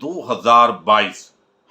2022।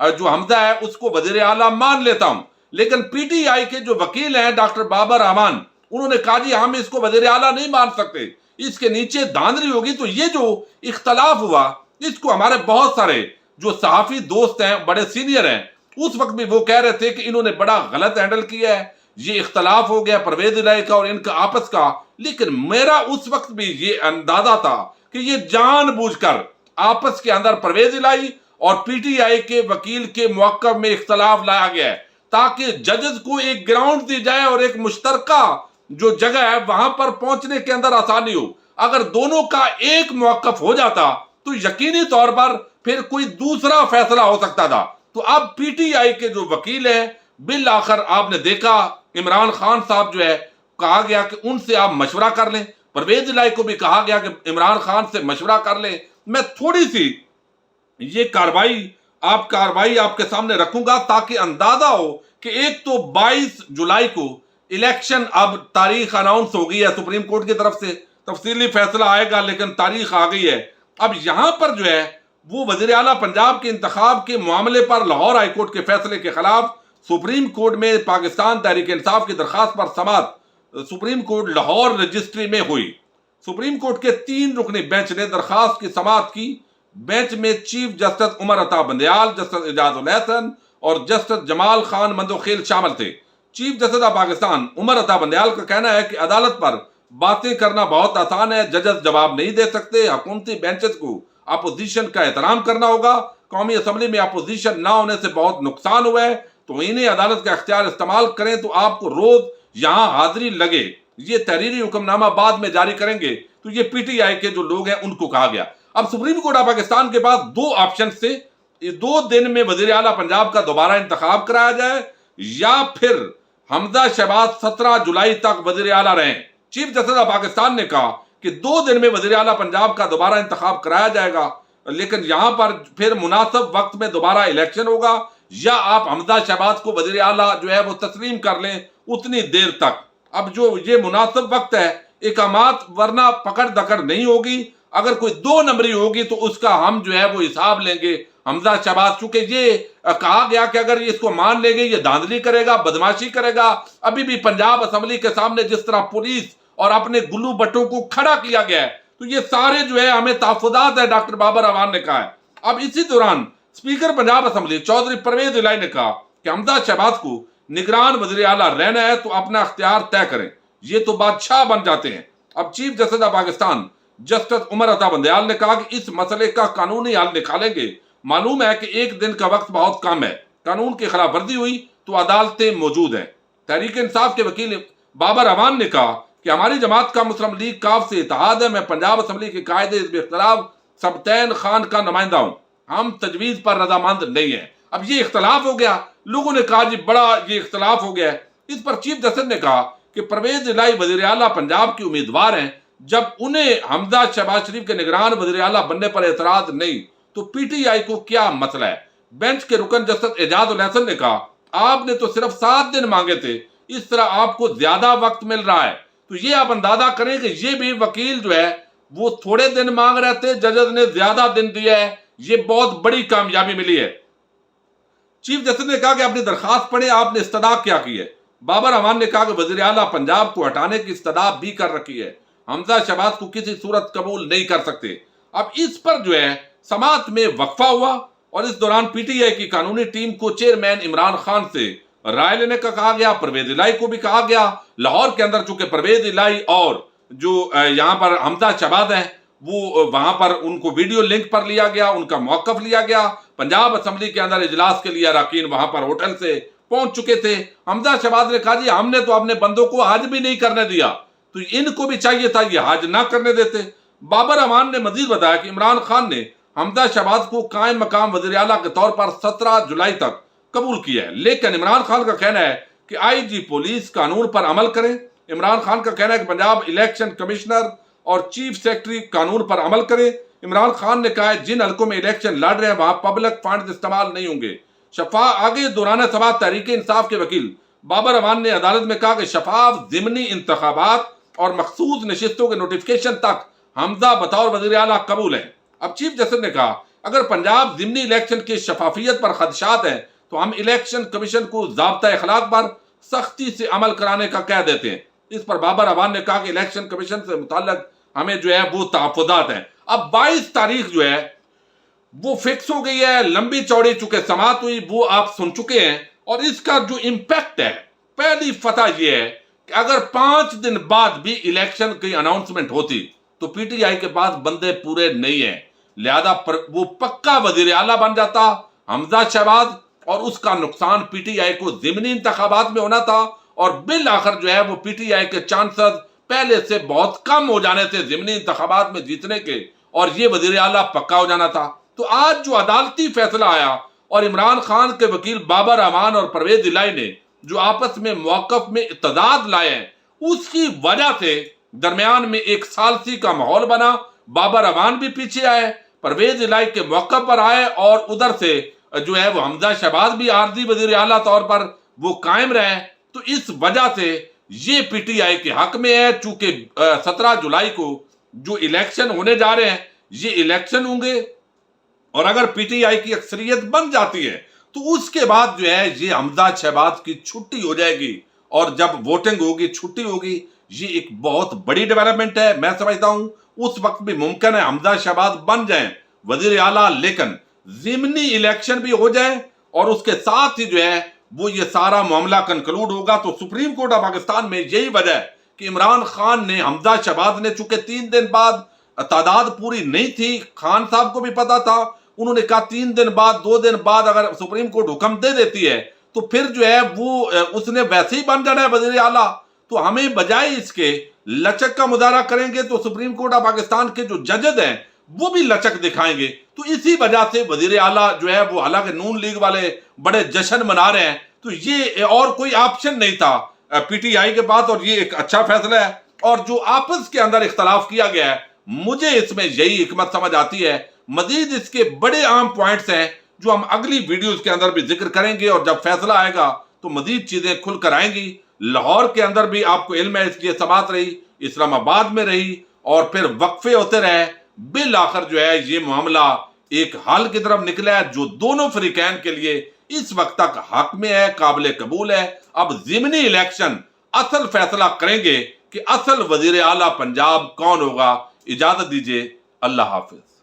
جو حمزہ ہے اس کو وزیر اعلیٰ مان لیتا ہوں، لیکن پی ٹی آئی کے جو وکیل ہیں ڈاکٹر بابر امان، انہوں نے کہا جی ہم اس کو وزیر اعلیٰ نہیں مان سکتے، اس کے نیچے دھاندلی ہوگی۔ تو یہ جو اختلاف ہوا اس کو ہمارے بہت سارے جو صحافی دوست ہیں، بڑے سینئر ہیں، اس وقت بھی وہ کہہ رہے تھے کہ انہوں نے بڑا غلط ہینڈل کیا ہے، یہ اختلاف ہو گیا پرویز الہی کا اور ان کا آپس کا۔ لیکن میرا اس وقت بھی یہ اندازہ تھا کہ یہ جان بوجھ کر آپس کے اندر پرویز الہی اور پی ٹی آئی کے وکیل کے موقف میں اختلاف لایا گیا ہے تاکہ ججز کو ایک گراؤنڈ دی جائے اور ایک مشترکہ جو جگہ ہے وہاں پر پہنچنے کے اندر آسانی ہو۔ اگر دونوں کا ایک موقف ہو جاتا تو یقینی طور پر پھر کوئی دوسرا فیصلہ ہو سکتا تھا۔ تو اب پی ٹی آئی کے جو وکیل ہیں بالآخر آپ نے دیکھا عمران خان صاحب جو ہے کہا گیا کہ ان سے آپ مشورہ کر لیں، پرویز الہی کو بھی کہا گیا کہ عمران خان سے مشورہ کر لیں۔ میں تھوڑی سی یہ کاروائی آپ کے سامنے رکھوں گا تاکہ اندازہ ہو کہ ایک تو 22 جولائی کو الیکشن، اب تاریخ اناؤنس ہو گئی ہے سپریم کورٹ کی طرف سے، تفصیلی فیصلہ آئے گا لیکن تاریخ آ گئی ہے۔ اب یہاں پر جو ہے وہ وزیر اعلیٰ پنجاب کے انتخاب کے معاملے پر لاہور ہائی کورٹ کے فیصلے کے خلاف سپریم کورٹ میں پاکستان تحریک انصاف کی درخواست پر سماعت سپریم کورٹ لاہور رجسٹری میں ہوئی۔ سپریم کورٹ کے 3 رکنی بینچ نے درخواست کی سماعت کی۔ بینچ میں chief justice Umar Ata Bandial, justice اعجاز الحسن اور جسٹس جمال خان مندوخیل شامل تھے۔ چیف جسٹس آف پاکستان عمر عطا بندیال کا کہنا ہے کہ عدالت پر باتیں کرنا بہت آسان ہے، ججز جواب نہیں دے سکتے، حکومتی بینچز کو اپوزیشن کا احترام کرنا ہوگا، قومی اسمبلی میں اپوزیشن نہ ہونے سے بہت نقصان ہوا ہے، تو انہیں عدالت کا اختیار استعمال کریں تو آپ کو روز یہاں حاضری لگے، یہ تحریری حکم نامہ بعد میں جاری کریں گے۔ تو یہ پی ٹی آئی کے جو لوگ ہیں ان کو کہا گیا۔ اب سپریم کورٹ آف پاکستان کے پاس 2 آپشن تھے، 2 دن میں وزیر اعلیٰ پنجاب کا دوبارہ انتخاب کرایا جائے یا پھر حمزہ شہباز 17 جولائی تک وزیر اعلیٰ رہیں۔ چیف جسٹس آف پاکستان نے کہا کہ 2 دن میں وزیر اعلیٰ پنجاب کا دوبارہ انتخاب کرایا جائے گا، لیکن یہاں پر پھر مناسب وقت میں دوبارہ الیکشن ہوگا، یا آپ حمزہ شہباز کو وزیر اعلیٰ جو ہے وہ تسلیم کر لیں اتنی دیر تک۔ اب جو یہ مناسب وقت ہے، اقامات ورنہ پکڑ دکڑ نہیں ہوگی، اگر کوئی 2 نمبری ہوگی تو اس کا ہم جو ہے وہ حساب لیں گے۔ حمزہ شہباز چونکہ یہ کہا گیا کہ اگر اس کو مان لیں گے یہ دھاندلی کرے گا، بدماشی کرے گا۔ ابھی بھی پنجاب اسمبلی کے سامنے جس طرح پولیس اور اپنے گلو بٹوں کو کھڑا کیا گیا ہے، تو یہ سارے جو ہے ہمیں تحفظات ہے، ڈاکٹر بابر امان نے کہا ہے۔ اب اسی دوران اسپیکر پنجاب اسمبلی چودھری پرویز الہی نے کہا کہ حمزہ شہباز کو نگران وزیر اعلیٰ رہنا ہے تو اپنا اختیار طے کریں، یہ تو بادشاہ بن جاتے ہیں۔ اب chief justice of Pakistan justice Umar Ata Bandial نے کہا کہ اس مسئلے کا قانونی حل نکالیں گے، معلوم ہے کہ 1 دن کا وقت بہت کم ہے، قانون کی خلاف ورزی ہوئی تو عدالتیں موجود ہیں۔ تحریک انصاف کے وکیل بابر امان نے کہا کہ ہماری جماعت کا مسلم لیگ کاف سے اتحاد ہے، میں پنجاب اسمبلی کے قائد حزب اختلاف سبطین خان کا نمائندہ ہوں، ہم تجویز پر رضامند نہیں ہیں۔ اب یہ اختلاف ہو گیا، لوگوں نے کہا جی بڑا یہ اختلاف ہو گیا ہے۔ اس پر چیف جسٹس نے کہا کہ پرویز الہی وزیر اعلیٰ پنجاب کے امیدوار ہیں، جب انہیں حمزہ شہباز شریف کے نگران وزیر اعلیٰ بننے پر اعتراض نہیں تو پی ٹی آئی کو کیا مسئلہ ہے۔ بینچ کے رکن جسٹس اعجاز الحسن نے کہا آپ نے تو صرف 7 دن مانگے تھے، اس طرح آپ کو زیادہ وقت مل رہا ہے، تو یہ آپ اندازہ کریں کہ یہ بھی وکیل جو ہے وہ تھوڑے دن مانگ رہے تھے، ججز نے زیادہ دن دیا ہے، یہ بہت بڑی کامیابی ملی ہے۔ چیف جسٹس نے کہا کہ اپنی درخواست پڑھیں، آپ نے استدعا کیا کی ہے۔ بابر امان نے کہا کہ وزیر اعلیٰ پنجاب کو ہٹانے کی استدعا بھی کر رکھی ہے، حمزہ شہباز کو کسی صورت قبول نہیں کر سکتے۔ اب اس پر جو ہے سماعت میں وقفہ ہوا اور اس دوران پی ٹی آئی کی قانونی ٹیم کو چیئرمین عمران خان سے رائے لینے کا کہا گیا، پرویز الہی کو بھی کہا گیا۔ لاہور کے اندر چونکہ پرویز الہی اور جو یہاں پر حمزہ شہباز ہیں وہ وہاں پر ان کو ویڈیو لنک پر لیا گیا، ان کا موقف لیا گیا۔ پنجاب اسمبلی کے اندر اجلاس کے لیے اراکین وہاں پر ہوٹل سے پہنچ چکے تھے۔ حمزہ شہباز نے کہا جی ہم نے تو اپنے بندوں کو حج بھی نہیں کرنے دیا، تو ان کو بھی چاہیے تھا یہ حج نہ کرنے دیتے۔ بابر امان نے مزید بتایا کہ عمران خان نے حمزہ شہباز کو قائم مقام وزیر اعلیٰ کے طور پر 17 جولائی تک قبول کیا ہے، لیکن عمران خان کا کہنا ہے کہ آئی جی پولیس قانون پر عمل کریں۔ عمران خان کا کہنا ہے کہ پنجاب الیکشن کمشنر اور چیف سیکرٹری قانون پر عمل کریں۔ عمران خان نے کہا ہے جن حلقوں میں الیکشن لڑ رہے ہیں وہاں پبلک فنڈز استعمال نہیں ہوں گے۔ آگے دوران سماعت تحریک انصاف کے وکیل بابر امان نے عدالت میں کہا کہ شفاف ضمنی انتخابات اور مخصوص نشستوں کے نوٹیفکیشن تک حمزہ بطور وزیر اعلیٰ قبول ہیں۔ اب چیف جسٹس نے کہا اگر پنجاب ضمنی الیکشن کی شفافیت پر خدشات ہیں تو ہم الیکشن کمیشن کو ضابطہ اخلاق پر سختی سے عمل کرانے کا کہہ دیتے ہیں۔ اس پر بابر اعوان نے کہا کہ الیکشن کمیشن سے متعلق ہمیں جو ہے وہ تحفظات ہیں۔ اب 22 تاریخ جو ہے وہ فکس ہو گئی ہے، لمبی چوڑی چونکہ سماعت ہوئی، وہ آپ سن چکے ہیں، اور اس کا جو امپیکٹ ہے، پہلی فتح یہ ہے کہ اگر 5 دن بعد بھی الیکشن کی اناؤنسمنٹ ہوتی تو پی ٹی آئی کے پاس بندے پورے نہیں ہیں، لہذا وہ پکا وزیر اعلیٰ بن جاتا حمزہ شہباز، اور اس کا نقصان پی ٹی آئی کو ضمنی انتخابات میں ہونا تھا، اور بالآخر جو ہے وہ پی ٹی آئی کے چانسز پہلے سے بہت کم ہو جانے تھے ضمنی انتخابات میں جیتنے کے، اور یہ وزیر اعلیٰ پکا ہو جانا تھا۔ تو آج جو عدالتی فیصلہ آیا اور عمران خان کے وکیل بابر اعوان اور پرویز الہی نے جو آپس میں موقف میں اتضاد لائے ہیں، اس کی وجہ سے درمیان میں ایک ثالثی کا ماحول بنا۔ بابر اعوان بھی پیچھے آئے، پرویز الہی کے موقع پر آئے، اور ادھر سے جو ہے وہ حمزہ شہباز بھی عارضی وزیر اعلیٰ طور پر وہ قائم رہے۔ تو اس وجہ سے یہ پی ٹی آئی کے حق میں ہے، چونکہ 17 جولائی کو جو الیکشن ہونے جا رہے ہیں یہ الیکشن ہوں گے، اور اگر پی ٹی آئی کی اکثریت بن جاتی ہے تو اس کے بعد جو ہے یہ حمزہ شہباز کی چھٹی ہو جائے گی، اور جب ووٹنگ ہوگی چھٹی ہوگی، یہ ایک بہت بڑی ڈیولپمنٹ ہے۔ میں سمجھتا ہوں اس وقت بھی ممکن ہے حمزہ شہباز بن جائیں وزیر اعلیٰ، لیکن ضمنی الیکشن بھی ہو جائے، اور اس کے ساتھ ہی جو ہے وہ یہ سارا معاملہ کنکلوڈ ہوگا۔ تو سپریم کورٹ آف پاکستان میں یہی وجہ ہے کہ عمران خان نے حمزہ شہباز نے، چونکہ 3 دن بعد تعداد پوری نہیں تھی، خان صاحب کو بھی پتا تھا، انہوں نے کہا 3 دن بعد 2 دن بعد اگر سپریم کورٹ حکم دے دیتی ہے تو پھر جو ہے وہ اس نے ویسے ہی بن جانا ہے وزیر اعلیٰ۔ تو ہمیں بجائے اس کے لچک کا مظاہرہ کریں گے تو سپریم کورٹ آف پاکستان کے جو ججز ہیں وہ بھی لچک دکھائیں گے۔ تو اسی وجہ سے وزیر اعلیٰ جو ہے وہ، حالانکہ نون لیگ والے بڑے جشن منا رہے ہیں، تو یہ اور کوئی آپشن نہیں تھا پی ٹی آئی کے پاس، اور یہ ایک اچھا فیصلہ ہے۔ اور جو آپس کے اندر اختلاف کیا گیا ہے، مجھے اس میں یہی حکمت سمجھ آتی ہے۔ مزید اس کے بڑے اہم پوائنٹس ہیں جو ہم اگلی ویڈیوز کے اندر بھی ذکر کریں گے، اور جب فیصلہ آئے گا تو مزید چیزیں کھل کر آئیں گی۔ لاہور کے اندر بھی آپ کو علم ہے اس کی سماعت رہی، اسلام آباد میں رہی، اور پھر وقفے ہوتے رہے، بالآخر جو ہے یہ معاملہ ایک حل کی طرف نکلا ہے جو دونوں فریقین کے لیے اس وقت تک حق میں ہے، قابل قبول ہے۔ اب ضمنی الیکشن اصل فیصلہ کریں گے کہ اصل وزیر اعلیٰ پنجاب کون ہوگا۔ اجازت دیجیے، اللہ حافظ۔